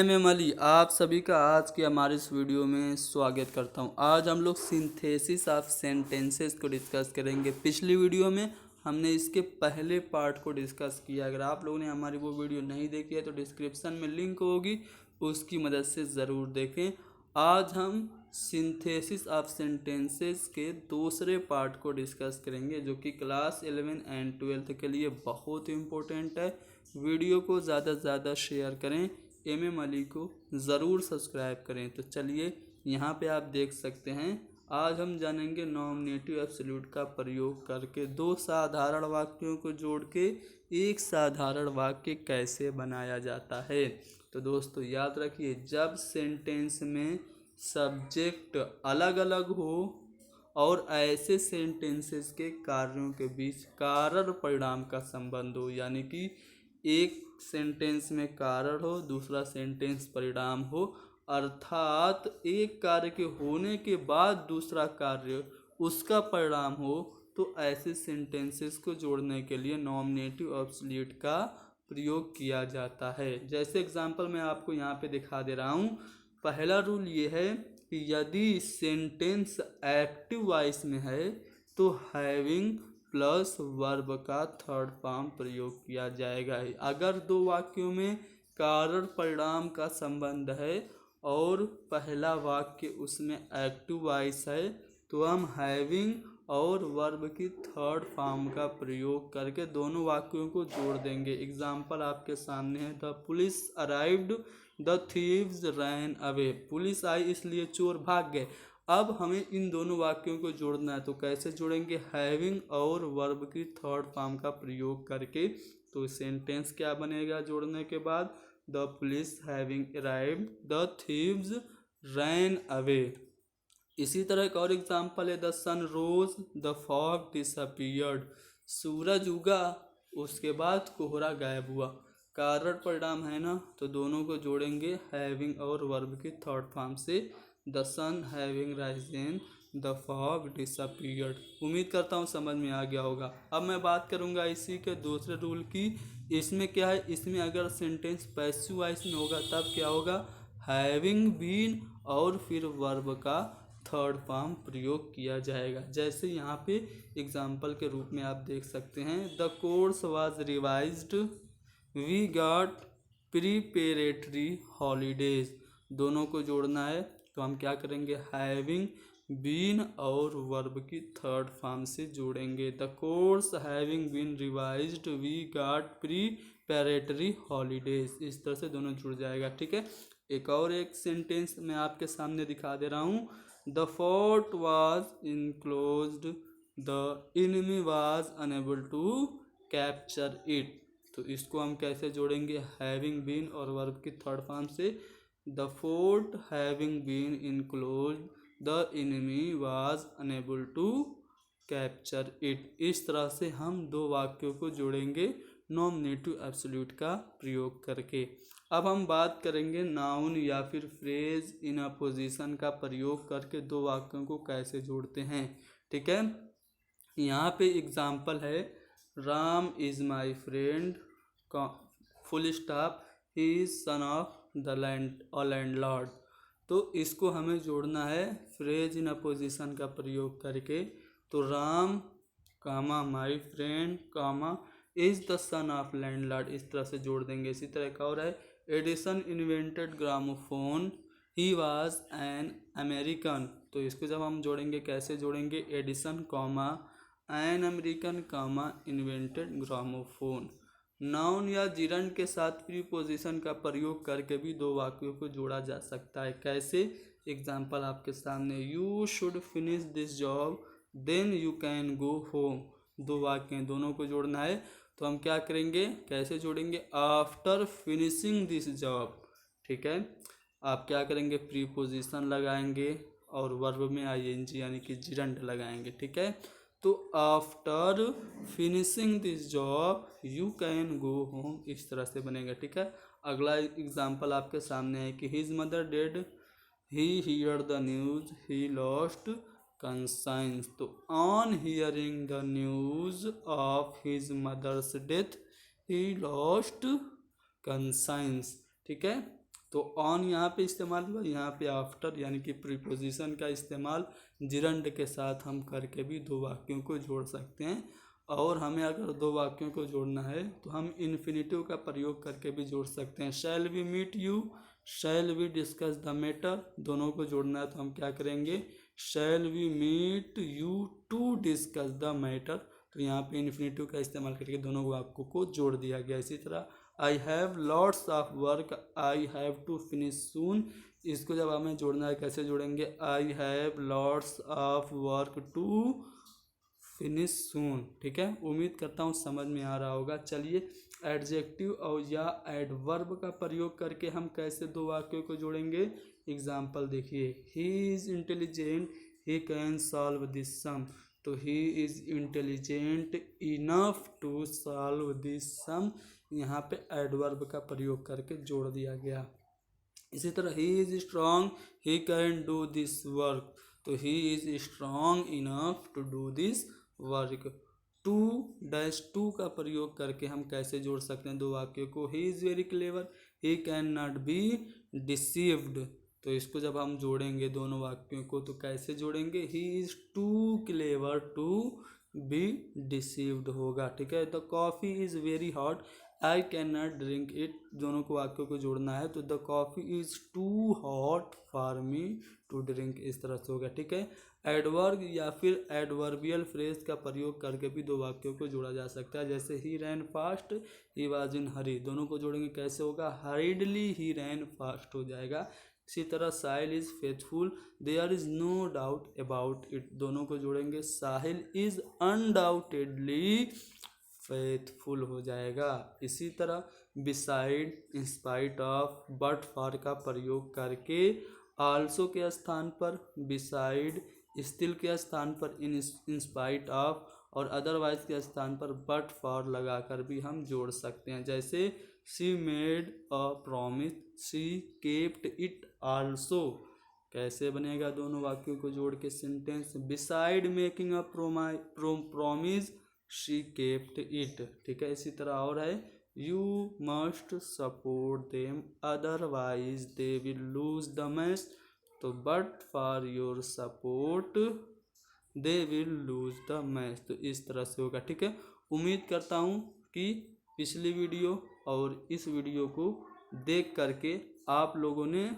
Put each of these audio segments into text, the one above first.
मैं अली आप सभी का आज के हमारे इस वीडियो में स्वागत करता हूं। आज हम लोग सिंथेसिस ऑफ सेंटेंसेस को डिस्कस करेंगे। पिछली वीडियो में हमने इसके पहले पार्ट को डिस्कस किया। अगर आप लोगों ने हमारी वो वीडियो नहीं देखी है तो डिस्क्रिप्शन में लिंक होगी, उसकी मदद से ज़रूर देखें। आज हम सिंथेसिस ऑफ सेंटेंसेस के दूसरे पार्ट को डिस्कस करेंगे, जो कि क्लास 11 एंड 12 के लिए बहुत इम्पोर्टेंट है। वीडियो को ज़्यादा से ज़्यादा शेयर करें, अली को ज़रूर सब्सक्राइब करें। तो चलिए, यहाँ पे आप देख सकते हैं, आज हम जानेंगे नॉमिनेटिव एब्सोल्यूट का प्रयोग करके दो साधारण वाक्यों को जोड़ के एक साधारण वाक्य कैसे बनाया जाता है। तो दोस्तों याद रखिए, जब सेंटेंस में सब्जेक्ट अलग अलग हो और ऐसे सेंटेंसेस के कार्यों के बीच कारण परिणाम का संबंध हो, यानी कि एक सेंटेंस में कारण हो, दूसरा सेंटेंस परिणाम हो, अर्थात एक कार्य के होने के बाद दूसरा कार्य उसका परिणाम हो, तो ऐसे सेंटेंसेस को जोड़ने के लिए नॉमिनेटिव एब्सोल्यूट का प्रयोग किया जाता है। जैसे एग्जांपल मैं आपको यहाँ पे दिखा दे रहा हूँ। पहला रूल ये है कि यदि सेंटेंस एक्टिव वॉइस में है तो हैविंग प्लस वर्ब का थर्ड फॉर्म प्रयोग किया जाएगा। अगर दो वाक्यों में कारण परिणाम का संबंध है और पहला वाक्य उसमें एक्टिव वॉइस है तो हम हैविंग और वर्ब की थर्ड फॉर्म का प्रयोग करके दोनों वाक्यों को जोड़ देंगे। एग्जाम्पल आपके सामने है, the police arrived the thieves ran away. Police आई इसलिए चोर भाग गए। अब हमें इन दोनों वाक्यों को जोड़ना है, तो कैसे जोड़ेंगे? हैविंग और वर्ब की थर्ड फॉर्म का प्रयोग करके। तो सेंटेंस क्या बनेगा जोड़ने के बाद? The police having arrived the thieves ran away. इसी तरह एक और एग्जाम्पल है, the sun rose the fog disappeared. सूरज उगा, उसके बाद कोहरा गायब हुआ। कारण परिणाम है ना, तो दोनों को जोड़ेंगे हैविंग और वर्ब की थर्ड फॉर्म से। The sun having risen the fog disappeared. उम्मीद करता हूँ समझ में आ गया होगा। अब मैं बात करूँगा इसी के दूसरे रूल की। इसमें क्या है, इसमें अगर सेंटेंस पैसिव वॉइस में होगा तब क्या होगा? हैविंग बीन और फिर वर्ब का थर्ड फॉर्म प्रयोग किया जाएगा। जैसे यहाँ पे एग्जाम्पल के रूप में आप देख सकते हैं, the course was revised we got preparatory holidays. दोनों को जोड़ना है तो हम क्या करेंगे? हैविंग बीन और वर्ब की थर्ड फॉर्म से जोड़ेंगे। The course having been revised we got preparatory holidays. इस तरह से दोनों जुड़ जाएगा। ठीक है, एक सेंटेंस मैं आपके सामने दिखा दे रहा हूँ। The fort was enclosed the enemy was unable to capture it. तो इसको हम कैसे जोड़ेंगे? हैविंग बीन और वर्ब की थर्ड फॉर्म से। The fort having been enclosed the enemy was unable to capture it. इस तरह से हम दो वाक्यों को जोड़ेंगे नॉमिनेटिव एब्सोल्यूट का प्रयोग करके। अब हम बात करेंगे नाउन या फिर फ्रेज इन अ पोजीशन का प्रयोग करके दो वाक्यों को कैसे जोड़ते हैं। ठीक है, यहाँ पे एग्जाम्पल है, Ram is my friend full stop he is son of the landlord. तो इसको हमें जोड़ना है फ्रेज इन अ पोजीशन का प्रयोग करके। तो Ram comma my friend comma is the son of landlord, इस तरह से जोड़ देंगे। इसी तरह का और है, Edison invented gramophone he was an American. तो इसको जब हम जोड़ेंगे कैसे जोड़ेंगे? Edison comma an American comma invented gramophone. Noun या जिरंड के साथ प्रीपोजिशन का प्रयोग करके भी दो वाक्यों को जोड़ा जा सकता है। कैसे? एग्जाम्पल आपके सामने, you should finish this job then you can go home. दो वाक्य हैं, दोनों को जोड़ना है तो हम क्या करेंगे? कैसे जोड़ेंगे? After finishing this job. ठीक है, आप क्या करेंगे? प्रीपोजिशन लगाएंगे और वर्ब में आईएनजी यानी कि जिरंड लगाएंगे। ठीक है, तो after finishing this job you can go home, इस तरह से बनेगा। ठीक है, अगला एग्जाम्पल आपके सामने है कि his mother dead he hear the news he lost conscience. तो on hearing the news of his mother's death he lost conscience. ठीक है, तो ऑन यहाँ पे इस्तेमाल हुआ, यहाँ पे आफ्टर यानी कि प्रीपोजिशन का इस्तेमाल जिरंड के साथ हम करके भी दो वाक्यों को जोड़ सकते हैं। और हमें अगर दो वाक्यों को जोड़ना है तो हम इन्फिनेटिव का प्रयोग करके भी जोड़ सकते हैं। Shall we meet you, shall we discuss the matter, दोनों को जोड़ना है तो हम क्या करेंगे, shall we meet you to discuss the matter. तो यहाँ पे इन्फिनेटिव का इस्तेमाल करके दोनों वाक्यों को जोड़ दिया गया। इसी तरह I have lots of work, I have to finish soon, इसको जब हमें जोड़ना है कैसे जोड़ेंगे, I have lots of work to finish soon. ठीक है, उम्मीद करता हूँ समझ में आ रहा होगा। चलिए एडजेक्टिव और या एडवर्ब का प्रयोग करके हम कैसे दो वाक्यों को जोड़ेंगे। एग्जाम्पल देखिए, he is intelligent, he can solve this sum. तो he is intelligent enough to solve this sum, यहाँ पे एडवर्ब का प्रयोग करके जोड़ दिया गया। इसी तरह he is strong, he can do this work. तो he is strong enough to do this work. To dash to का प्रयोग करके हम कैसे जोड़ सकते हैं दो वाक्यों को, he is very clever, he can not be deceived. तो इसको जब हम जोड़ेंगे दोनों वाक्यों को तो कैसे जोड़ेंगे, he is too clever to be deceived होगा। ठीक है, the coffee is very hot, I can not drink it, दोनों को वाक्यों को जोड़ना है तो the coffee is too hot for me to drink, इस तरह से होगा। ठीक है, एडवर्ब या फिर एडवर्बियल फ्रेज का प्रयोग करके भी दो वाक्यों को जोड़ा जा सकता है। जैसे ही रैन फास्ट, ही वाज इन हरी, दोनों को जोड़ेंगे कैसे होगा, हरीडली ही रैन फास्ट हो जाएगा। इसी तरह Sahil is faithful, there is no doubt about it, दोनों को जोड़ेंगे साहिल इज़ अनडाउटेडली फेथफुल हो जाएगा। इसी तरह beside, in spite of, but for का प्रयोग करके आल्सो के स्थान पर बिसाइड, स्टिल के स्थान पर इंस्पाइट ऑफ और अदरवाइज के स्थान पर बट फॉर लगाकर भी हम जोड़ सकते हैं। जैसे she made a promise, she kept it also, कैसे बनेगा दोनों वाक्यों को जोड़ के sentence, beside making a promise she kept it. ठीक है, इसी तरह और है, you must support them otherwise they will lose the match. तो but for your support they will lose the match, तो इस तरह से होगा। ठीक है, उम्मीद करता हूँ कि पिछली वीडियो और इस वीडियो को देख करके आप लोगों ने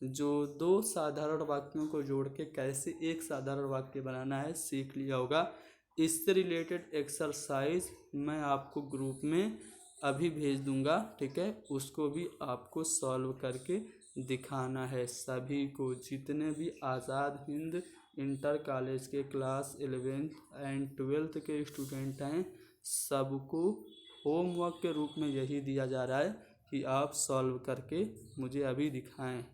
जो दो साधारण वाक्यों को जोड़ के कैसे एक साधारण वाक्य बनाना है सीख लिया होगा। इससे रिलेटेड एक्सरसाइज मैं आपको ग्रुप में अभी भेज दूंगा। ठीक है, उसको भी आपको सॉल्व करके दिखाना है सभी को, जितने भी आज़ाद हिंद इंटर कॉलेज के क्लास 11th एंड 12th के स्टूडेंट हैं, सबको होमवर्क के रूप में यही दिया जा रहा है कि आप सॉल्व करके मुझे अभी दिखाएं।